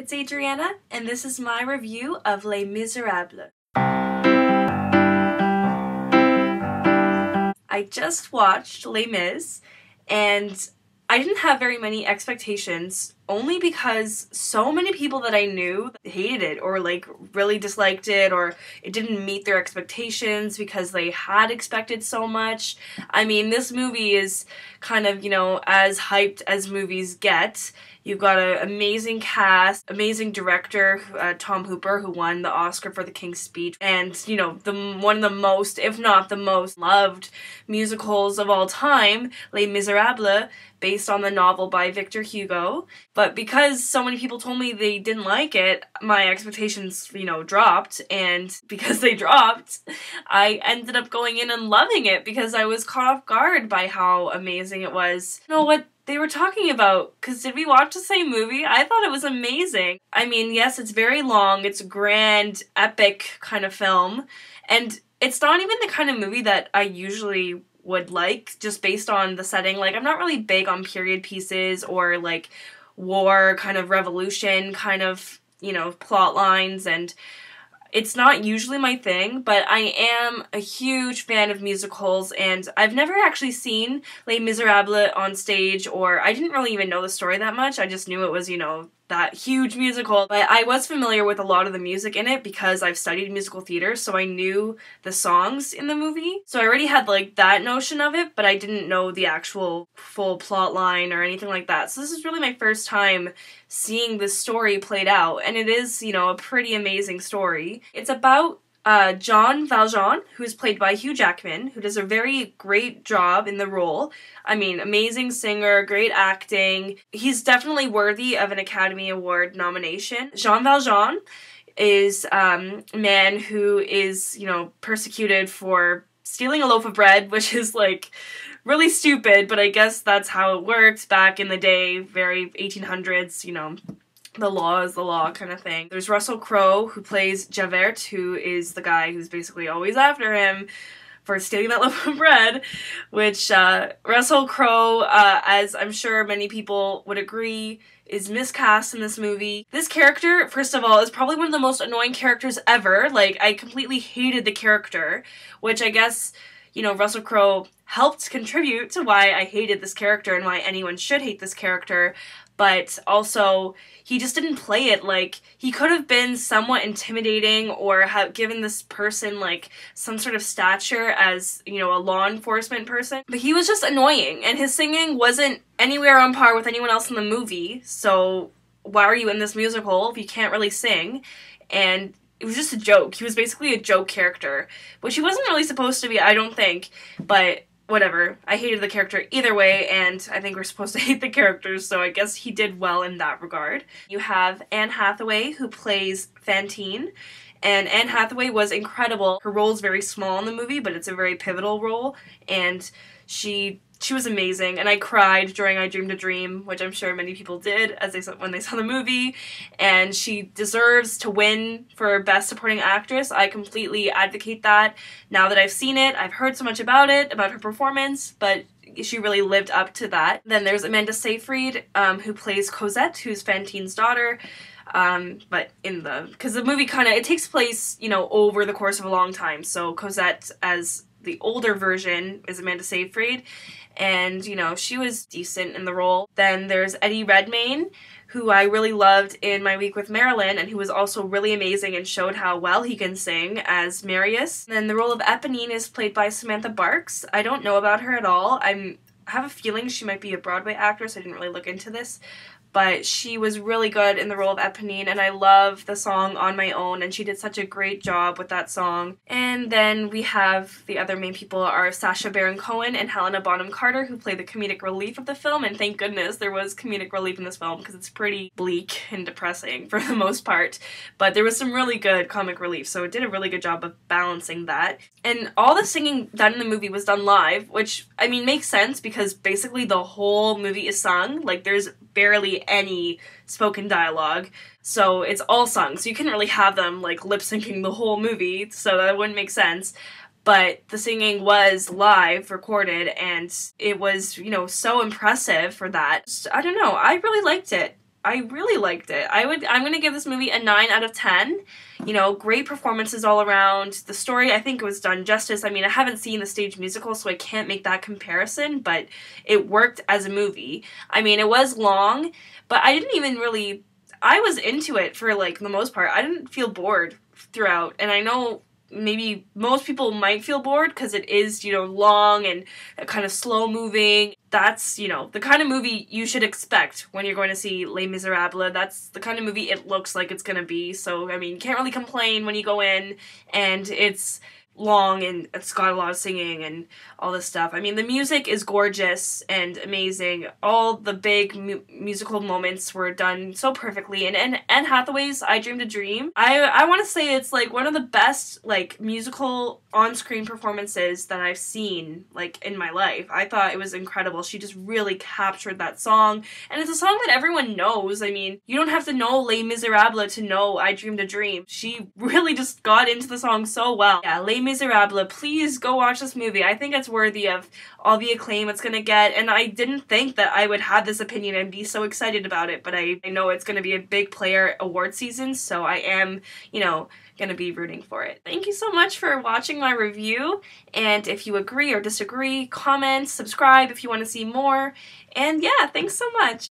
it's Adriana, and this is my review of Les Miserables. I just watched Les Mis, and I didn't have very many expectations, only because so many people that I knew hated it or like really disliked it, or it didn't meet their expectations because they had expected so much. I mean, this movie is kind of, you know, as hyped as movies get. You've got an amazing cast, amazing director, Tom Hooper, who won the Oscar for The King's Speech, and, you know, one of the most, if not the most loved musicals of all time, Les Miserables, based on the novel by Victor Hugo. But because so many people told me they didn't like it, my expectations, you know, dropped, and because they dropped, I ended up going in and loving it because I was caught off guard by how amazing it was. You know what they were talking about, because did we watch the same movie? I thought it was amazing. I mean, yes, it's very long, it's a grand, epic kind of film, and it's not even the kind of movie that I usually would like, just based on the setting. Like, I'm not really big on period pieces or, like, war, kind of revolution, kind of, you know, plot lines, and it's not usually my thing, but I am a huge fan of musicals, and I've never actually seen Les Miserables on stage, or I didn't really even know the story that much. I just knew it was, you know, that huge musical, but I was familiar with a lot of the music in it because I've studied musical theater, so I knew the songs in the movie. So I already had, like, that notion of it, but I didn't know the actual full plot line or anything like that. So this is really my first time seeing this story played out, and it is, you know, a pretty amazing story. It's about Jean Valjean, who's played by Hugh Jackman, who does a very great job in the role. I mean, amazing singer, great acting. He's definitely worthy of an Academy Award nomination. Jean Valjean is a man who is, you know, persecuted for stealing a loaf of bread, which is, like, really stupid, but I guess that's how it worked back in the day, very 1800s, you know. The law is the law kind of thing. There's Russell Crowe, who plays Javert, who is the guy who's basically always after him for stealing that loaf of bread, which Russell Crowe, as I'm sure many people would agree, is miscast in this movie. This character, first of all, is probably one of the most annoying characters ever. Like, I completely hated the character, which I guess, you know, Russell Crowe helped contribute to why I hated this character and why anyone should hate this character. But also, he just didn't play it. Like, he could have been somewhat intimidating or have given this person, like, some sort of stature as, you know, a law enforcement person. But he was just annoying, and his singing wasn't anywhere on par with anyone else in the movie, so why are you in this musical if you can't really sing? And it was just a joke. He was basically a joke character, which he wasn't really supposed to be, I don't think, but whatever. I hated the character either way, and I think we're supposed to hate the characters, so I guess he did well in that regard. You have Anne Hathaway, who plays Fantine, and Anne Hathaway was incredible. Her role is very small in the movie, but it's a very pivotal role, and she was amazing, and I cried during I Dreamed a Dream, which I'm sure many people did when they saw the movie, and she deserves to win for Best Supporting Actress. I completely advocate that. Now that I've seen it, I've heard so much about it, about her performance, but she really lived up to that. Then there's Amanda Seyfried, who plays Cosette, who's Fantine's daughter. But because the movie it takes place, you know, over the course of a long time, so Cosette, as the older version, is Amanda Seyfried, and, you know, she was decent in the role. Then there's Eddie Redmayne, who I really loved in My Week with Marilyn, and who was also really amazing and showed how well he can sing as Marius. And then the role of Eponine is played by Samantha Barks. I don't know about her at all. I have a feeling she might be a Broadway actress. I didn't really look into this, but she was really good in the role of Eponine, and I love the song On My Own, and she did such a great job with that song. And then we have the other main people are Sacha Baron Cohen and Helena Bonham Carter, who play the comedic relief of the film, and thank goodness there was comedic relief in this film because it's pretty bleak and depressing for the most part, but there was some really good comic relief, so it did a really good job of balancing that. And all the singing done in the movie was done live, which, I mean, makes sense because basically the whole movie is sung. Like, there's barely any spoken dialogue, so it's all sung, so you couldn't really have them, like, lip-syncing the whole movie, so that wouldn't make sense. But the singing was live, recorded, and it was, you know, so impressive for that. I don't know, I really liked it. I really liked it. I'm gonna give this movie a 9 out of 10. You know, great performances all around. The story, I think, was done justice. I mean, I haven't seen the stage musical, so I can't make that comparison, but it worked as a movie. I mean, it was long, but I didn't even really... I was into it for, like, the most part. I didn't feel bored throughout, and I know maybe most people might feel bored because it is, you know, long and kind of slow moving. That's, you know, the kind of movie you should expect when you're going to see Les Miserables. That's the kind of movie it looks like it's gonna be. So, I mean, you can't really complain when you go in and it's long and it's got a lot of singing and all this stuff. I mean, the music is gorgeous and amazing. All the big musical moments were done so perfectly. And Anne Hathaway's I Dreamed a Dream, I want to say it's like one of the best like musical on-screen performances that I've seen like in my life. I thought it was incredible. She just really captured that song, and it's a song that everyone knows. I mean, you don't have to know Les Miserables to know I Dreamed a Dream. She really just got into the song so well. Yeah, Les Miserables, please go watch this movie. I think it's worthy of all the acclaim it's gonna get, and I didn't think that I would have this opinion and be so excited about it, but I know it's gonna be a big player award season, so I am, you know, gonna be rooting for it. Thank you so much for watching my review, and if you agree or disagree, comment, subscribe if you want to see more, and yeah, thanks so much.